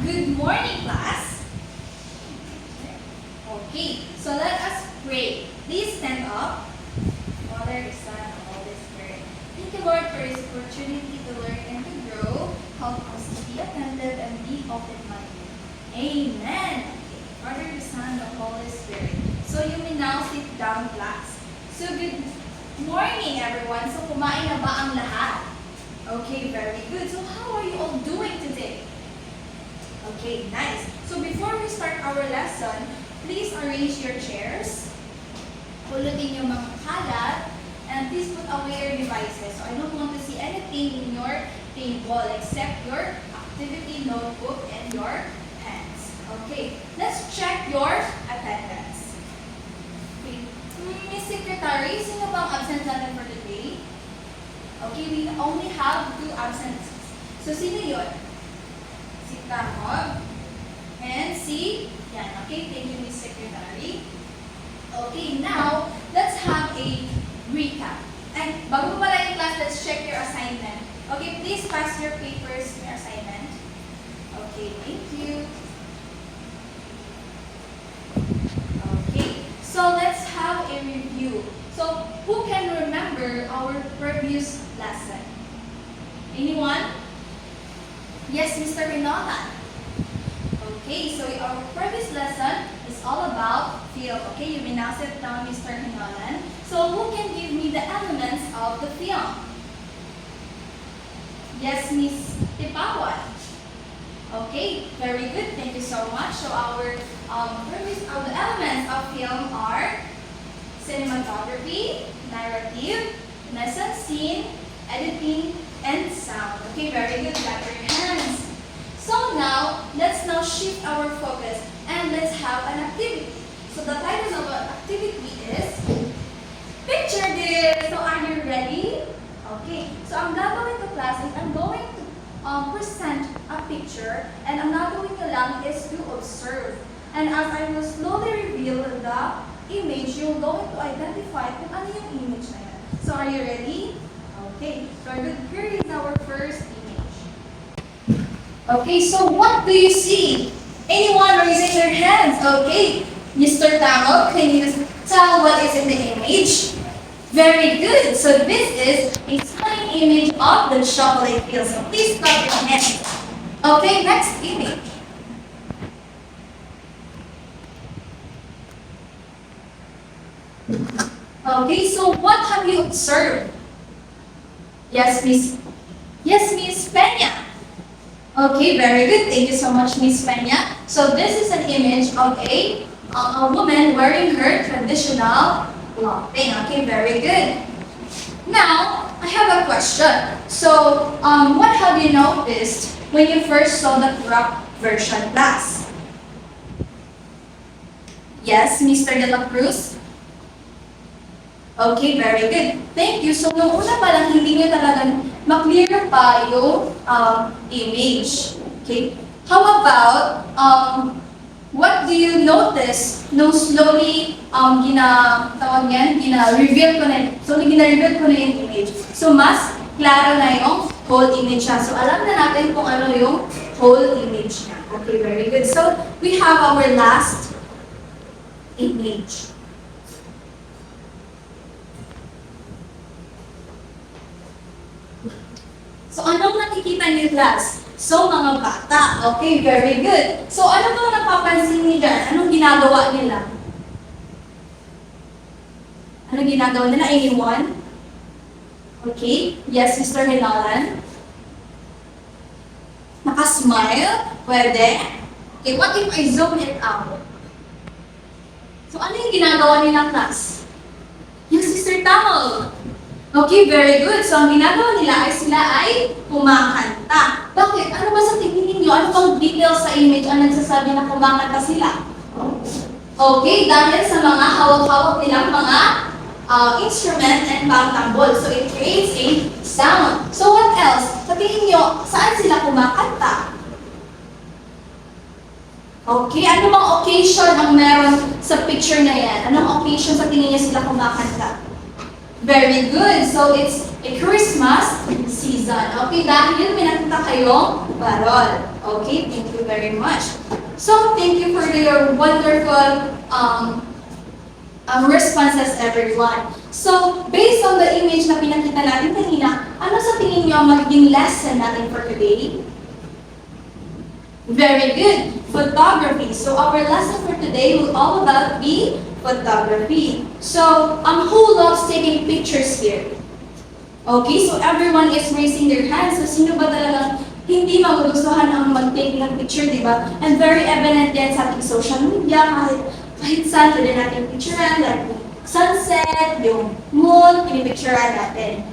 Good morning, class. Okay, so let us pray. Please stand up. Father, the Son, and the Holy Spirit. Thank you, Lord, for this opportunity to learn and to grow. Help us to be attentive and be open-minded. Amen. Okay, Father, the Son, and the Holy Spirit. So you may now sit down, class. So good morning, everyone. So kumain na ba ang lahat? Okay, very good. So how are you all doing today? Okay, nice. So before we start our lesson, please arrange your chairs. Pulutin yung mga kalat. And please put away your devices. So I don't want to see anything in your table except your activity notebook and your pens. Okay, let's check your attendance. Okay. Miss Secretary, sino bang absent natin for today? Okay, we only have 2 absences. So sino yun? Si Tahog and si Yan. Okay, thank you, Miss Secretary. Okay, now, let's have a recap. And bago pala yung class, let's check your assignment. Okay, please pass your papers to your assignment. Okay, thank you. Okay, so let's have a review. So, who can remember our previous lesson? Anyone? Yes, Mr. Rinolan. Okay, so our previous lesson is all about film. Okay, you may now sit down, Mr. Rinolan. So, who can give me the elements of the film? Yes, Miss Tipawan. Okay, very good. Thank you so much. So, our the elements of film are cinematography, narrative, mise-en-scene, editing, and sound. Okay, very good. Clap your hands. So now, let's now shift our focus and let's have an activity. So the title of our activity is Picture This. So are you ready? Okay. So ang gagawin ko, class, is I'm going to present a picture and ang gagawin nyo lang is to observe. And as I will slowly reveal the image, you're going to identify kung ano yung image na yan. So are you ready? Okay. So here is our first image. Okay, so what do you see? Anyone raising their hands? Okay. Mr. Tangok, can you tell what is in the image? Very good. So this is a stunning image of the chocolate hill. So please clap your hands. Okay, next image. Okay, so what have you observed? Yes, Miss. Yes, Miss Peña. Okay, very good. Thank you so much, Miss Peña. So this is an image of a woman wearing her traditional clothing. Okay, very good. Now, I have a question. So, what have you noticed when you first saw the crop version class? Yes, Mr. De La Cruz? Okay, very good. Thank you. So, nung una pa lang, hindi nyo talagang maklear pa yung image. Okay? How about, what do you notice nung slowly, gina-reveal ko na yung image? So, mas klaro na yung whole image niya. So, alam na natin kung ano yung whole image niya. Okay, very good. So, we have our last image. So, anong nakikita niyo, class? So, mga bata. Okay, very good. So, ano bang napapansin niyo dyan? Anong ginagawa nila? Anong ginagawa nila? Anyone? Okay. Yes, Mr. Hinalan? Nakasmile? Pwede? Okay, what if I zoom it out? So, ano yung ginagawa nila, class? Yung Sister Tamil. Okay, very good. So, ang ginagawa nila ay sila ay kumakanta. Bakit? Ano ba sa tingin ninyo? Ano bang details sa image ang nagsasabi na kumakanta sila? Okay, dahil sa mga hawak-hawak nilang mga instrument and pangtambol. So, it creates a sound. So, what else? Sa tingin nyo, saan sila kumakanta? Okay, ano bang occasion ang meron sa picture na yan? Anong occasion sa tingin nyo sila kumakanta? Very good. So, it's a Christmas season. Okay, dahil may nakita kayong barol. Okay, thank you very much. So, thank you for your wonderful responses, everyone. So, based on the image na pinakita natin kanina, ano sa tingin niyo ang magiging lesson natin for today? Very good. Photography. So, our lesson for today will all about be photography. So, who loves taking pictures here? Okay, so everyone is raising their hands. So, sino ba talagang hindi magugustuhan ang mag-take ng picture, di ba? And very evident yan sa ating social media, kahit saan, pwede natin picturean, like sunset, yung moon, pinipicturean natin.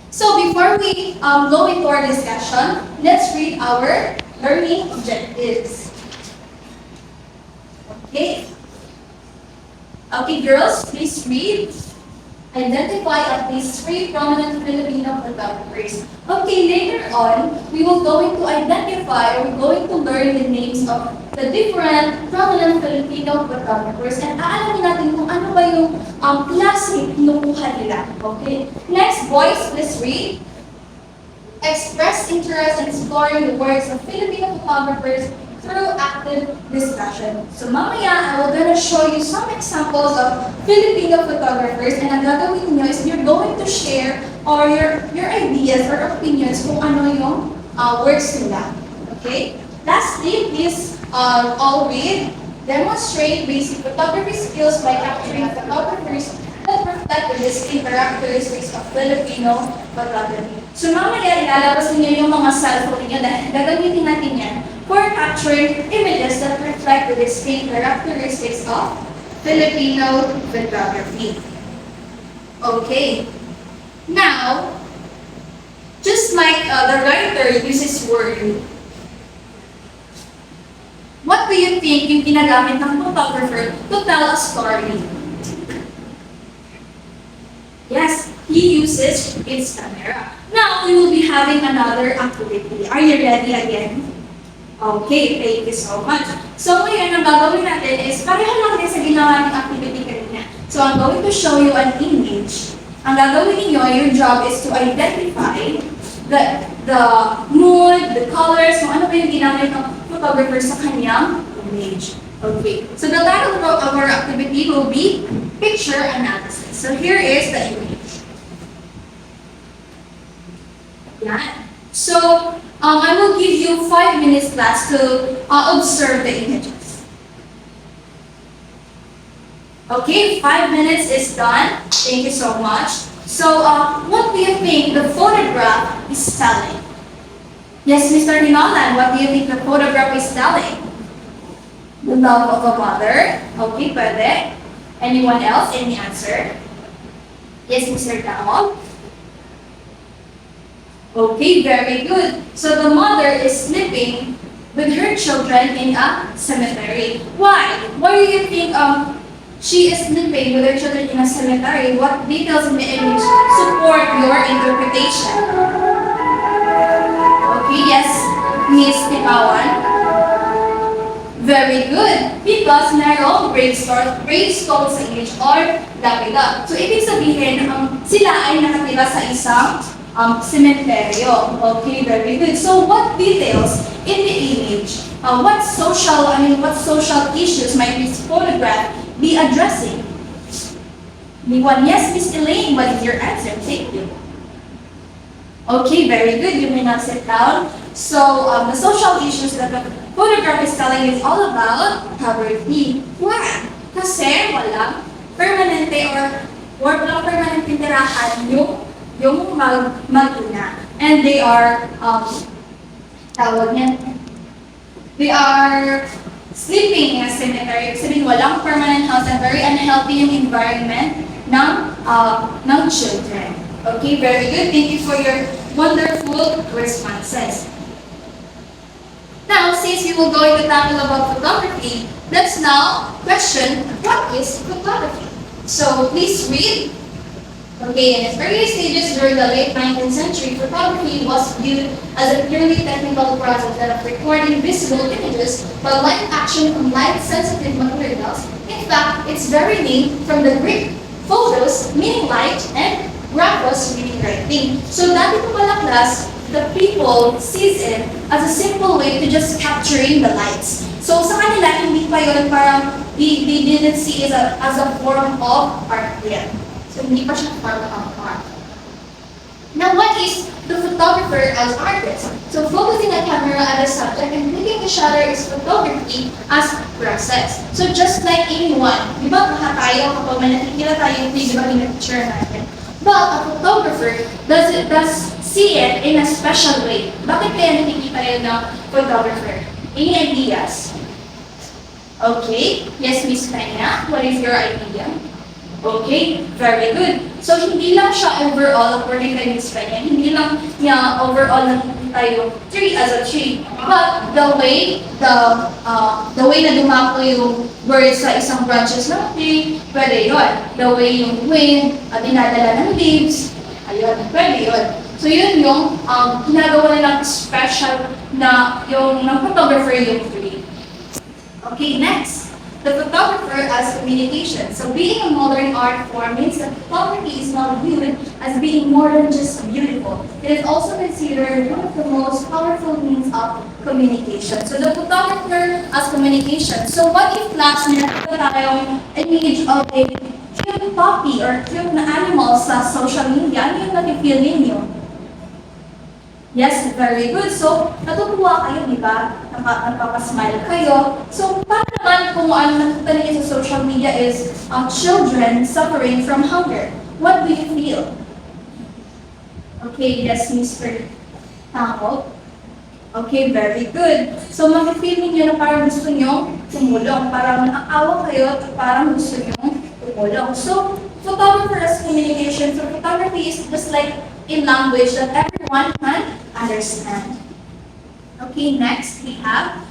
So before we go into our discussion, let's read our learning objectives. Okay. Okay, girls, please read. Identify at least 3 prominent Filipino photographers. Okay, later on, we will going to identify, or we're going to learn the names of the different prominent Filipino photographers and aalamin natin kung ano ba yung klase kinukuha nila. Okay? Next, boys, please read. Express interest in exploring the works of Filipino photographers through active discussion. So mamaya, I will gonna show you some examples of Filipino photographers and ang gagawin niyo is you're going to share or your ideas or opinions kung ano yung works nila. Okay? Lastly, please all read. Demonstrate basic photography skills by capturing photographers that reflect the distinct characteristics of Filipino photography. So mamaya, ilalabas niyo yung mga cellphone niyo dahil gagamitin natin yan for capturing images that reflect the distinct characteristics of Filipino photography. Okay. Now, just like the writer uses word, what do you think yung ginagamit ng photographer to tell a story? Yes, he uses his camera. Now, we will be having another activity. Are you ready again? Okay, thank you so much. So ngayon, ang gagawin natin is pareho lang din sa ginawa ng activity kanina. So I'm going to show you an image. Ang gagawin niyo, your job is to identify the mood, the colors, kung ano ba yung ginamit ng photographer sa kanyang image. Okay, so the title of our activity will be Picture Analysis. So here is the image. Yan. So, I will give you 5 minutes class to observe the images. Okay, 5 minutes is done. Thank you so much. So, what do you think the photograph is telling? Yes, Mr. Ninolan, what do you think the photograph is telling? The love of a mother. Okay, pwede. Anyone else? Any answer? Yes, Mr. Dao. Okay, very good. So the mother is sleeping with her children in a cemetery. Why? Why do you think she is sleeping with her children in a cemetery? What details in the image support your interpretation? Okay, yes, Miss Tipawan. Very good. Because merong gravestone sa image or lapida. So ibig sabihin, sila ay nakatira sa isang cementerio. Okay, very good. So what details in the image? What social issues might this photograph be addressing? Anyone? Yes, Miss Elaine, what is your answer? Thank you. Okay, very good. You may now sit down. So the social issues that the photograph is telling is all about poverty. Why? Kasi walang permanente or walang permanente tirahan yung mag-ina. And they are, they are sleeping in a cemetery. Sabihin, walang permanent house and very unhealthy yung environment ng children. Okay, very good. Thank you for your wonderful responses. Now, since we will go into tackle about photography, let's now question, what is photography? So, please read. Okay, in its early stages during the late 19th century, photography was viewed as a purely technical process that of recording visible images by light action on light-sensitive materials. In fact, its very name from the Greek photos, meaning light, and graphos, meaning writing. So, dati po pala class, the people sees it as a simple way to just capturing the lights. So sa kanila, hindi pa yun parang they didn't see it as a form of art yet. So hindi pa siya form of art. Now, what is the photographer as artist? So, focusing the camera at a subject and clicking the shutter is photography as process. So, just like anyone, di ba lahat tayo kapag may nakikita tayo yung video na picture natin. But a photographer does see it in a special way. Bakit kaya nakikita yun ng photographer? Any ideas? Okay. Yes, Miss Kanya, what is your idea? Okay, very good. So, hindi lang siya overall, according kay Ms. Peña, hindi lang niya overall nakikita yung tree as a tree. But the way na dumako yung birds sa isang branches ng tree, pwede yun. The way yung wind, dinadala ng leaves, ayun, pwede yun. So, yun yung ginagawa nilang special na yung ng photographer yung tree. Okay, next. The photographer as communication. So being a modern art form means that photography is not viewed as being more than just beautiful. It is also considered one of the most powerful means of communication. So the photographer as communication. So what if class nakita tayong image of a cute puppy or cute na animal sa social media? Ano yung nati-feel ninyo? Yes, very good. So, natutuwa kayo, di ba? Nagpapasmile kayo. So, paano naman kung ano nakita niyo sa social media is children suffering from hunger? What do you feel? Okay, yes, Mr. Tango. Okay, very good. So, mag-feel niyo na parang gusto niyo tumulong. Parang nakakawa kayo at parang gusto niyo tumulong. So, photographer as communication. So, photography is just like in language that everyone can understand. Okay, next we have,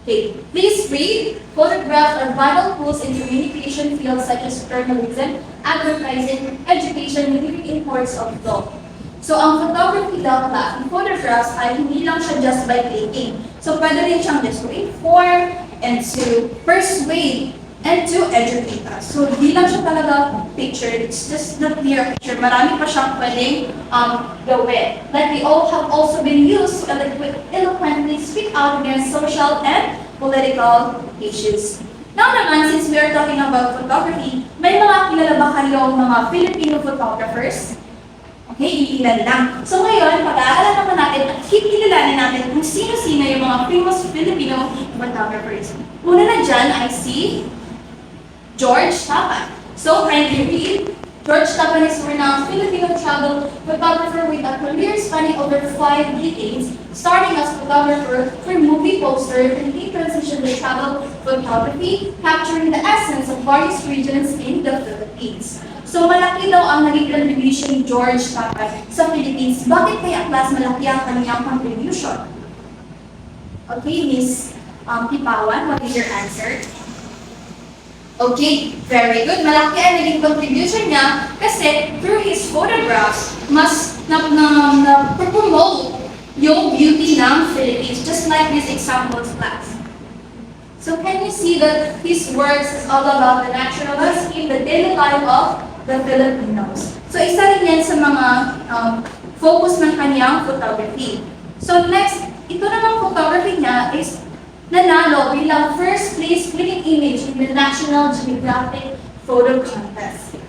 please read. Photographs are vital tools in communication fields such as journalism, advertising, education, and imports of law. So, ang photography daw class, ang photographs ay hindi lang siya just by clicking. So, pwede rin siyang just to inform and to persuade and to educate us. So, di lang siya talaga picture. It's just not mere picture. Marami pa siyang pwedeng gawin. Like, they all have also been used to eloquently speak out against social and political issues. Now naman, since we are talking about photography, may mga kilala ba kayong mga Filipino photographers? Okay, iilan lang. So ngayon, pag-aaralan naman natin at kilalanin natin kung sino-sino yung mga famous Filipino photographers. Una na dyan ay si George Tapan. So, kindly read. George Tapan is a renowned Filipino travel photographer with a career spanning over 5 decades, starting as photographer for movie posters, and he transitioned to travel photography, capturing the essence of various regions in the Philippines. So, malaki daw ang naging contribution ni George Tapan sa Philippines. Bakit kaya class malaki ang kanyang contribution? Okay, Miss Tipawan, what is your answer? Okay, very good. Malaki ang naging contribution niya kasi through his photographs, mas na-promote yung beauty ng Philippines, just like this examples class. So can you see that his works is all about the natural landscape, the daily life of the Filipinos. So isa rin yan sa mga focus ng kanyang photography. So next, ito namang photography niya is nanalo bilang first place winning image in the National Geographic Photo Contest.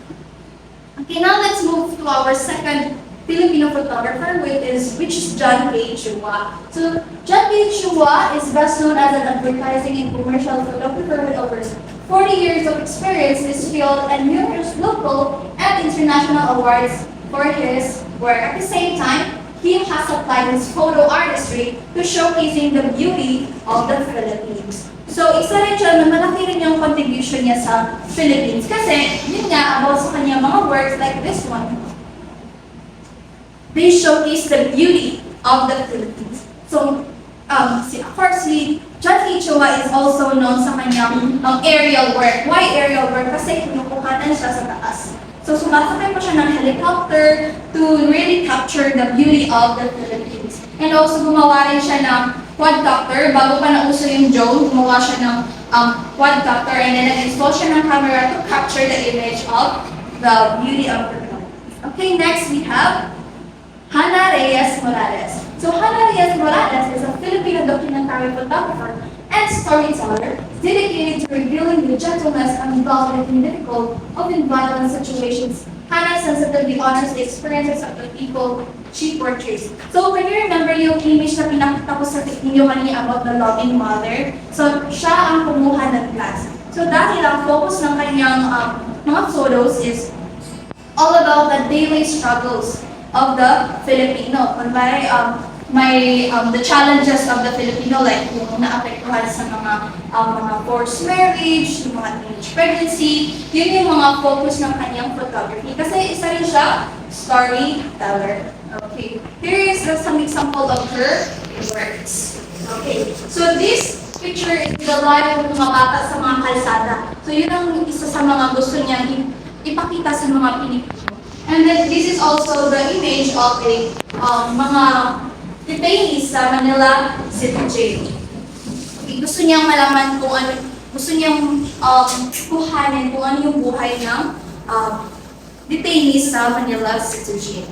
Okay, now let's move to our second Filipino photographer, which is John K. Chua. So, John K. Chua is best known as an advertising and commercial photographer with over 40 years of experience in this field and numerous local and international awards for his work. At the same time, he has applied his photo artistry to showcasing the beauty of the Philippines. So, isa rin siya na malaki rin yung contribution niya sa Philippines. Kasi, yun nga, about sa kanyang mga works like this one, they showcase the beauty of the Philippines. So, firstly, John K. Chua is also known sa kanyang aerial work. Why aerial work? Kasi kinukuhanan siya sa taas. So, sumasakay pa siya ng helicopter to really capture the beauty of the Philippines. And also, gumawa rin siya ng quadcopter. Bago pa nauso yung drone, gumawa siya ng quadcopter and then nag-install siya ng camera to capture the image of the beauty of the Philippines. Okay, next we have Hannah Reyes Morales. So Hannah Reyes Morales is a Filipino documentary photographer and storyteller dedicated to revealing the gentleness and involvement in difficult, often violent situations. Hannah sensitively honors the experiences of the people she portrays. So when you remember yung image na pinakita ko sa inyo kanina about the loving mother, so siya ang kumuha ng glass. So dahil ang focus ng kanyang mga photos is all about the daily struggles of the Filipino. Kunwari, the challenges of the Filipino, like yung naapektuhan sa mga forced marriage, yung mga teenage pregnancy, yun yung mga focus ng kanyang photography. Kasi isa rin siya storyteller. Okay, here is some example of her works. Okay, so this picture is the life ng mga bata sa mga kalsada. So yun ang isa sa mga gusto niyang ipakita sa mga Pilipino. And then this is also the image of a mga detainees sa Manila City Jail. Okay, gusto niyang malaman kung ano, gusto niyang kuhanin kung ano yung buhay ng detainees sa Manila City Jail.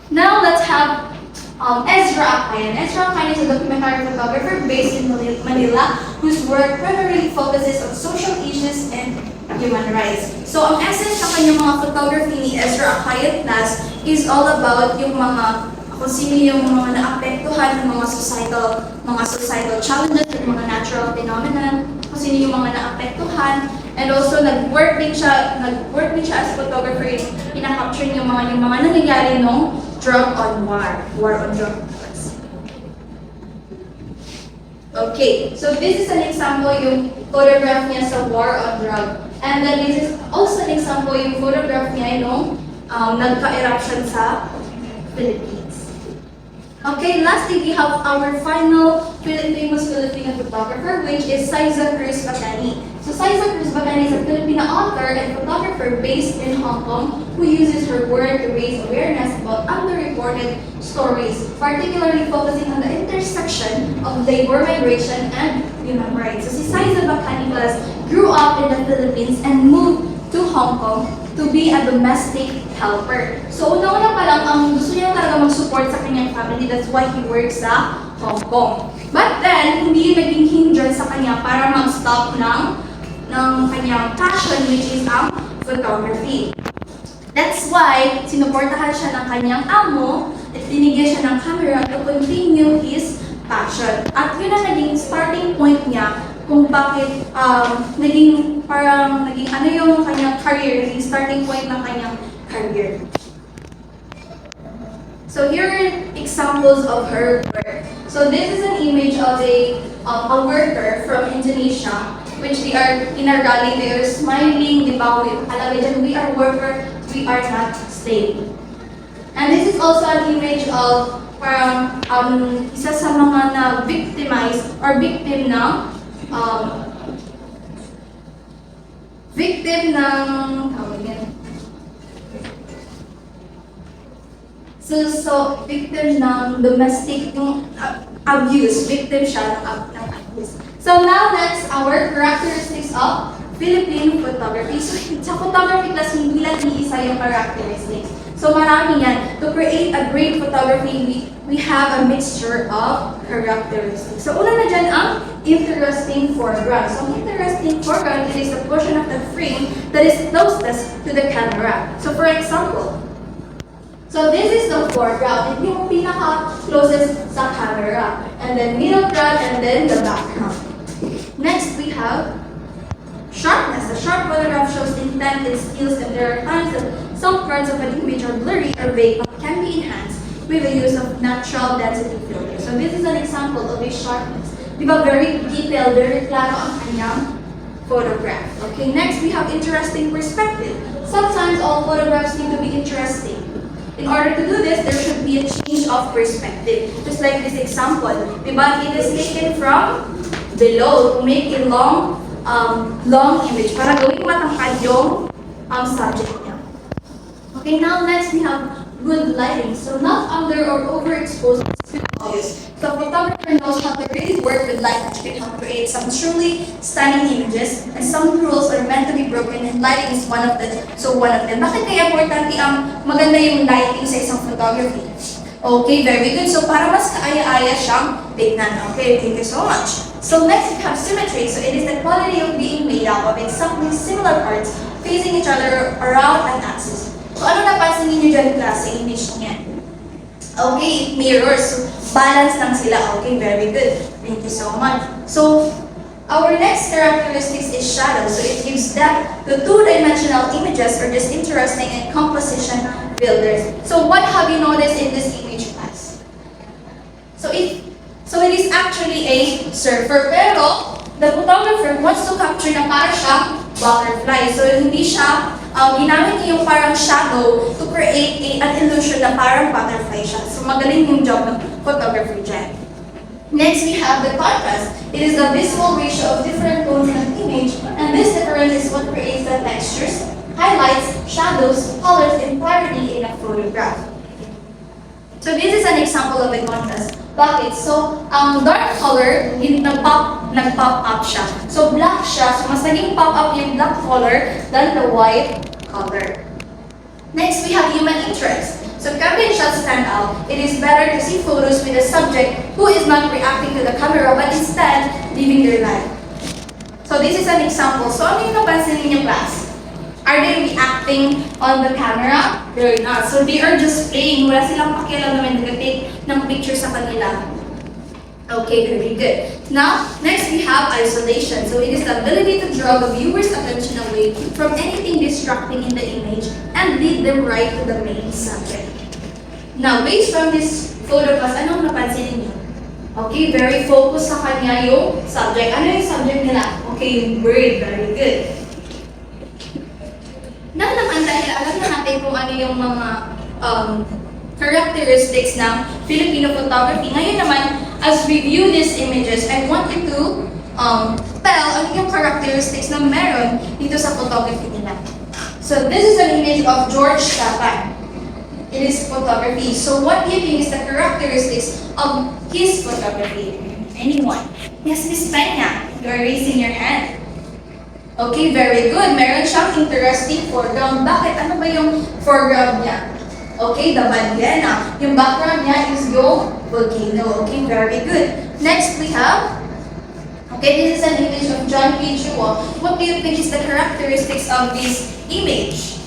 Now let's have Ezra Acayan. Ezra Acayan is a documentary photographer based in Manila whose work primarily focuses on social issues and human rights. So ang essence ng kanyang mga photography ni Ezra Acayan Plus is all about yung mga kung sino yung mga naapektuhan ng mga societal challenges, yung mga natural phenomena, kung sino yung mga naapektuhan, and also nag-work din siya as photographer, pinaka-capture yung mga nangyayari nung drug on war on drugs. Okay, so this is an example yung photograph niya sa war on drug. And then this is also an example yung photograph niya nung nagka-eruption sa Philippines. Okay, lastly, we have our final famous Filipino photographer, which is Saiza Cruz Bacani. So Saiza Cruz Bacani is a Filipino author and photographer based in Hong Kong who uses her work to raise awareness about underreported stories, particularly focusing on the intersection of labor migration and human rights. So si Saiza Bacani grew up in the Philippines and moved to Hong Kong to be a domestic helper. So una-una pa lang, gusto niya talaga mag-support sa kanyang family. That's why he works sa Hong Kong. But then, hindi naging hindrance sa kanya para mag-stop ng kanyang passion, which is ang photography. That's why, sinuportahan siya ng kanyang amo at binigyan siya ng camera to continue his passion. At yun ang naging starting point niya kung bakit naging ano yung kanyang career, naging starting point ng kanyang career. So here are examples of her work. So this is an image of a worker from Indonesia, which they are in a rally, they are smiling, di ba? Alam dyan, we are worker, we are not slave. And this is also an image of parang isa sa mga na-victimize or victim ng victim ng domestic abuse, victim siya ng abuse. So now next, our characteristics of Philippine photography. So sa photography class, hindi lang iisa yung characteristics. So marami yan. To create a great photography, we have a mixture of characteristics. So una na dyan ang interesting foreground. So interesting foreground is the portion of the frame that is closest to the camera. So for example, so this is the foreground, yung pinaka-closest sa camera. And then middle ground, and then the background. Next, we have sharpness. A sharp photograph shows intent and skills, and there are times that some parts of an image are blurry or vague, but can be enhanced with the use of natural density filters. So this is an example of a sharpness. Diba, very detailed, very klaro ang kanyang photograph. Okay, next we have interesting perspective. Sometimes all photographs need to be interesting. In order to do this, there should be a change of perspective. Just like this example, diba, it is taken from below to make a long image para gawing matangkad yung subject niya. Okay, now next we have good lighting. So not under or overexposed values. So photographer knows how to really work with light to create some truly stunning images, and some rules are meant to be broken, and lighting is one of them. Bakit kaya importante ang maganda yung lighting sa isang photography? Okay, very good. So para mas kaaya-aya siyang tignan. Okay, thank you so much. So next we have symmetry. So it is the quality of being made up of exactly similar parts facing each other around an axis. So ano napansin niyo dyan class sa image niya? Okay, it mirrors. So balance lang sila. Okay, very good. Thank you so much. So our next characteristics is shadow. So it gives depth to two-dimensional images or just interesting and composition builders. So what have you noticed in this image class? So it is actually a surfer, pero the photographer wants to capture na para siyang butterfly. So hindi siya, ginamit niya yung parang shadow to create an illusion na parang butterfly siya. So magaling yung job ng photographer dyan. Next, we have the contrast. It is the visual ratio of different tones in an image, and this difference is what creates the textures, highlights, shadows, colors, and clarity in a photograph. So this is an example of a contrast. Bakit? So, ang dark color, nag-pop up siya. So, black siya. So, mas naging pop up yung black color than the white color. Next, we have human interest. So, campaign shots stand out. It is better to see photos with a subject who is not reacting to the camera but instead living their life. So, this is an example. So, ano yung napansin ninyo, class? Are they reacting on the camera? They're not. So, they are just playing. Wala silang pakialam naman nag-take ng picture sa kanila. Okay, very good. Now, next we have isolation. So, it is the ability to draw the viewer's attention away from anything distracting in the image and lead them right to the main subject. Now, based from this photo class, anong napansin niyo? Okay, very focused sa kanya yung subject. Ano yung subject nila? Okay, yung bird. Very good. Now naman, dahil alam na natin kung ano yung mga characteristics ng Filipino photography. Ngayon naman, as we view these images, I want you to tell ano yung characteristics na meron dito sa photography nila. So this is an image of George Tapan. It is photography. So what do you think is the characteristics of his photography? Anyone? Yes, Miss Peña, you are raising your hand. Okay, very good. Meron siyang interesting foreground. Bakit? Ano ba yung foreground niya? Okay, the Bandiana. Yung background niya is yung volcano. Okay, very good. Next, we have, okay, this is an image of John P. Chua. What do you think is the characteristics of this image?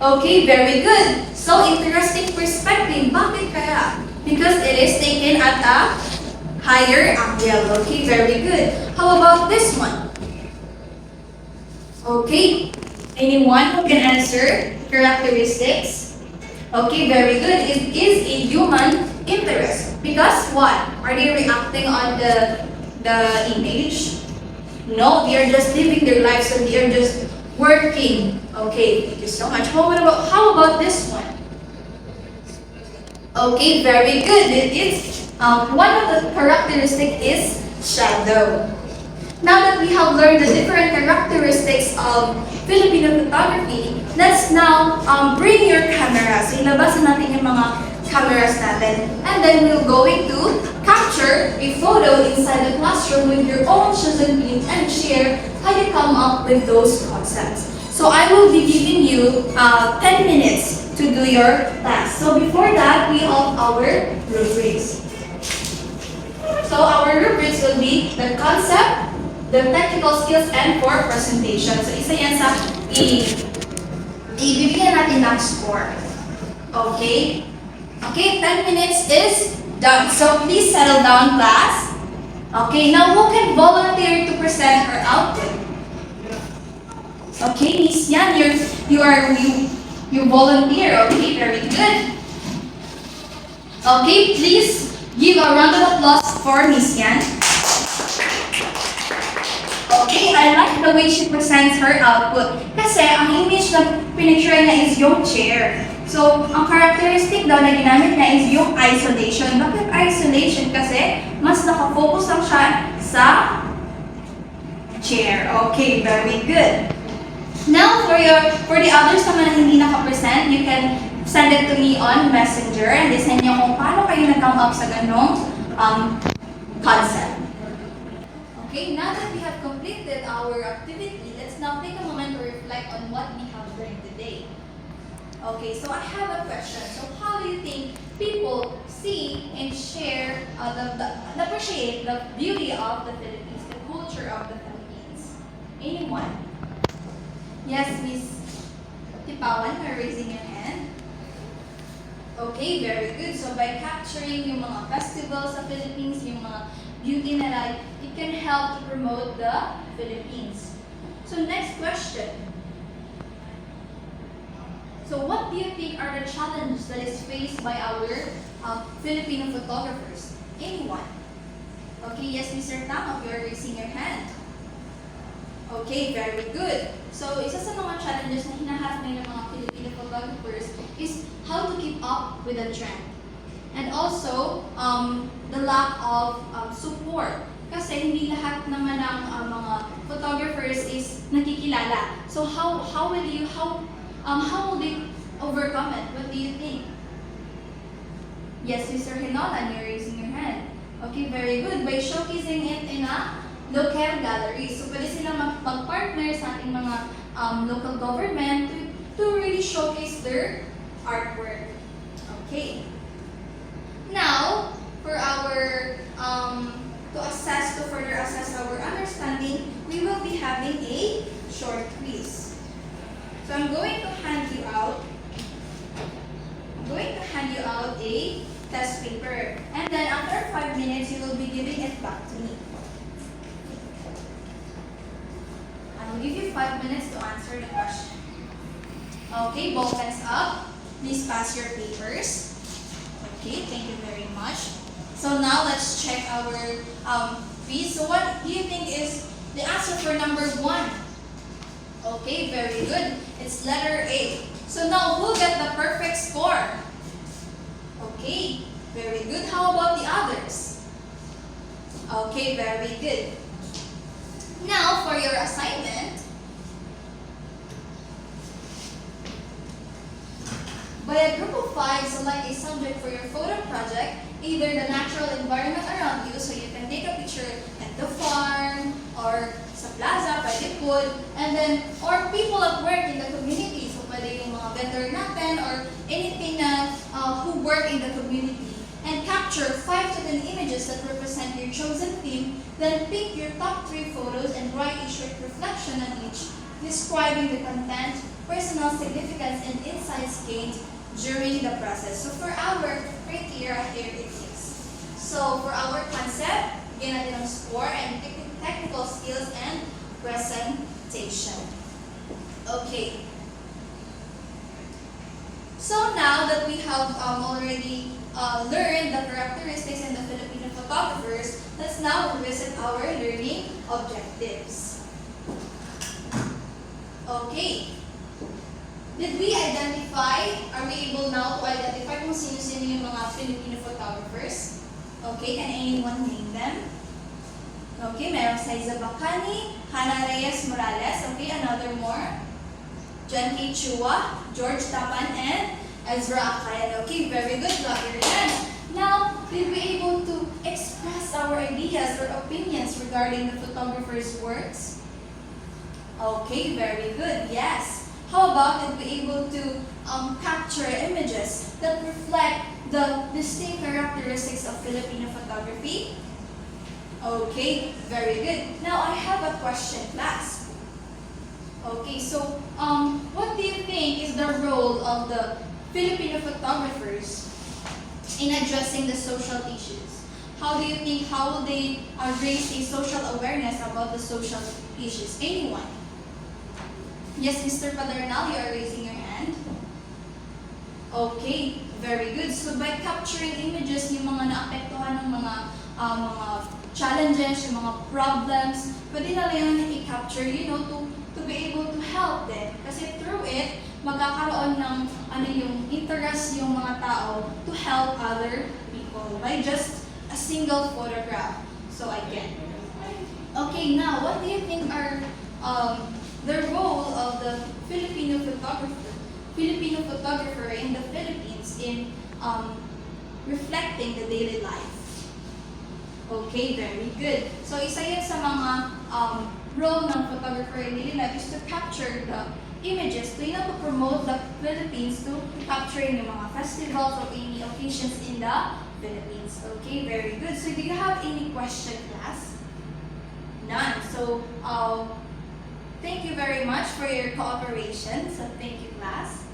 Okay, very good. So, interesting perspective. Bakit kaya? Because it is taken at a higher angle. Okay, very good. How about this one? Okay, anyone who can answer characteristics? Okay, very good. It is a human interest. Because what? Are they reacting on the image? No, they are just living their lives and they are just working. Okay, thank you so much. How about this one? Okay, very good. It is one of the characteristics is shadow. Now that we have learned the different characteristics of Filipino photography, let's now bring your camera. So ilabasan natin yung mga cameras natin. And then we're going to capture a photo inside the classroom with your own chosen themes and share how you come up with those concepts. So I will be giving you 10 minutes to do your task. So before that, we have our rubrics. So our rubrics will be the concept, the technical skills, and for presentation. So isa yan sa ibibigyan natin ng score. Okay? Okay, 10 minutes is done. So please settle down, class. Okay, now who can volunteer to present her output? Okay, Miss Yan, you volunteer. Okay, very good. Okay, please give a round of applause for Miss Yan. Okay, I like the way she presents her output. Kasi ang image na pinicture niya is yung chair. So, ang characteristic daw na ginamit niya is yung isolation. Bakit isolation? Kasi mas nakafocus lang siya sa chair. Okay, very good. Now, for the others naman na hindi nakapresent, you can send it to me on Messenger and send niyo kung paano kayo nag-come up sa ganong concept. Okay, now that we have completed our activity, let's now take a moment to reflect on what we have learned today. Okay, so I have a question. So how do you think people see and share appreciate the beauty of the Philippines, the culture of the Philippines? Anyone? Yes, Miss Tipawan, you're raising your hand. Okay, very good. So by capturing yung mga festivals sa Philippines, yung mga beauty nila, it can help to promote the Philippines. So next question. So what do you think are the challenges that is faced by our Filipino photographers? Anyone? Okay, yes, Mr. Tama, you are raising your hand. Okay, very good. So, isa sa mga challenges na hinaharap ng mga Filipino photographers is how to keep up with the trend. And also, the lack of support. Kasi hindi lahat naman ng mga photographers is nakikilala. So, how will they overcome it? What do you think? Yes, Mr. Hinolan, you're raising your hand. Okay, very good. By showcasing it in a local gallery. So, pwede silang mag-partner sa ating mga local government to really showcase their artwork. Okay. Now, for our, to further assess our understanding, we will be having a short quiz. So, I'm going to hand you out a test paper. And then after 5 minutes, you will be giving it back to me. I will give you 5 minutes to answer the question. Okay, both hands up. Please pass your papers. Okay, thank you very much. So now let's check our quiz. So what do you think is the answer for number 1? Okay, very good. It's letter A. So now who get the perfect score? Okay, very good. How about the others? Okay, very good. Now for your assignment, by a group of 5, select a subject for your photo project, either the natural environment around you, so you can take a picture at the farm or sa plaza, pwede po, and then, or people at work in the community, so pwede yung mga vendor natin or anything na who work in the community, and capture 5 to 10 images that represent your chosen theme, then pick your top 3 photos and write a short reflection on each, describing the content, personal significance, and insights gained during the process. So for our criteria, here it is. So for our concept, bigyan natin ng score and technical skills and presentation. Okay. So now that we have already learned the characteristics in the Filipino photographers, let's now revisit our learning objectives. Okay. Did we are we able now to identify kung sino-sino yung mga Filipino photographers? Okay, can anyone name them? Okay, meron Saiza Bacani, Hannah Reyes Morales, okay, another more. John K. Chua, George Tapan, and Ezra Akayan. Okay, very good, got your hand. Now, did we able to express our ideas or opinions regarding the photographer's works? Okay, very good, yes. How about did we able to capture images that reflect the distinct characteristics of Filipino photography? Okay, very good. Now I have a question, class. Okay, so what do you think is the role of the Filipino photographers in addressing the social issues? How do you think, how will they raise a social awareness about the social issues? Anyone? Yes, Mr. Padernal, you are raising your hand. Okay, very good. So by capturing images, yung mga naapektuhan ng mga challenges, yung mga problems, pwede na lang i-capture, to be able to help them. Kasi through it, magkakaroon ng yung interest yung mga tao to help other people by just a single photograph. So again. Okay, now what do you think are the role of the Filipino photographer in the Philippines in reflecting the daily life? Okay, very good. So isa yan sa mga role ng photographer in daily life is to capture the images to promote the Philippines to capturing yung mga festivals or any occasions in the Philippines. Okay, very good. So do you have any question, class? None. So thank you very much for your cooperation. So thank you, class.